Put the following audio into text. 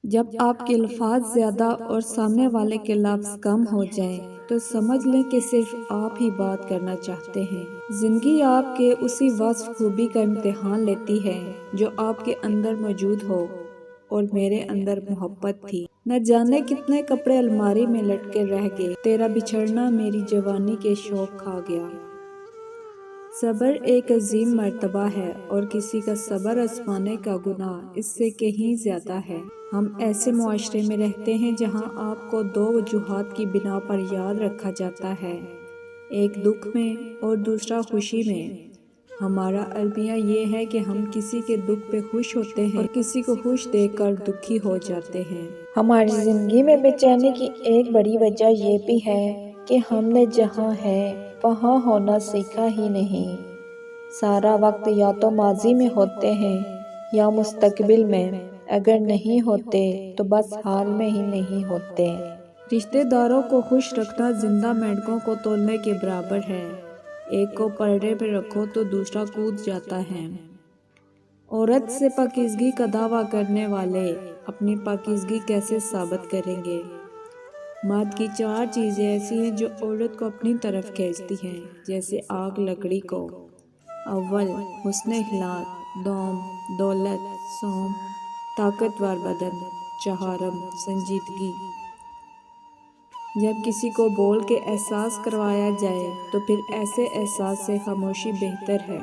جب آپ کے الفاظ زیادہ اور سامنے والے کے لفظ کم ہو جائیں تو سمجھ لیں کہ صرف آپ ہی بات کرنا چاہتے ہیں۔ زندگی آپ کے اسی وصف خوبی کا امتحان لیتی ہے جو آپ کے اندر موجود ہو، اور میرے اندر محبت تھی۔ نہ جانے کتنے کپڑے الماری میں لٹکے رہ گئے، تیرا بچھڑنا میری جوانی کے شوق کھا گیا۔ صبر ایک عظیم مرتبہ ہے اور کسی کا صبر آزمانے کا گناہ اس سے کہیں زیادہ ہے۔ ہم ایسے معاشرے میں رہتے ہیں جہاں آپ کو دو وجوہات کی بنا پر یاد رکھا جاتا ہے، ایک دکھ میں اور دوسرا خوشی میں۔ ہمارا المیہ یہ ہے کہ ہم کسی کے دکھ پہ خوش ہوتے ہیں اور کسی کو خوش دیکھ کر دکھی ہو جاتے ہیں۔ ہماری زندگی میں بے چینی کی ایک بڑی وجہ یہ بھی ہے کہ ہم نے جہاں ہے وہاں ہونا سیکھا ہی نہیں۔ سارا وقت یا تو ماضی میں ہوتے ہیں یا مستقبل میں، اگر نہیں ہوتے تو بس حال میں ہی نہیں ہوتے۔ رشتہ داروں کو خوش رکھنا زندہ مینڈکوں کو تولنے کے برابر ہے، ایک کو پردے پہ رکھو تو دوسرا کود جاتا ہے۔ عورت سے پاکیزگی کا دعویٰ کرنے والے اپنی پاکیزگی کیسے ثابت کریں گے؟ مرد کی چار چیزیں ایسی ہیں جو عورت کو اپنی طرف کھینچتی ہیں، جیسے آگ لکڑی کو۔ اول حسن اخلاق، دوم دولت، سوم طاقتور بدن، چہارم سنجیدگی۔ جب کسی کو بول کے احساس کروایا جائے تو پھر ایسے احساس سے خاموشی بہتر ہے۔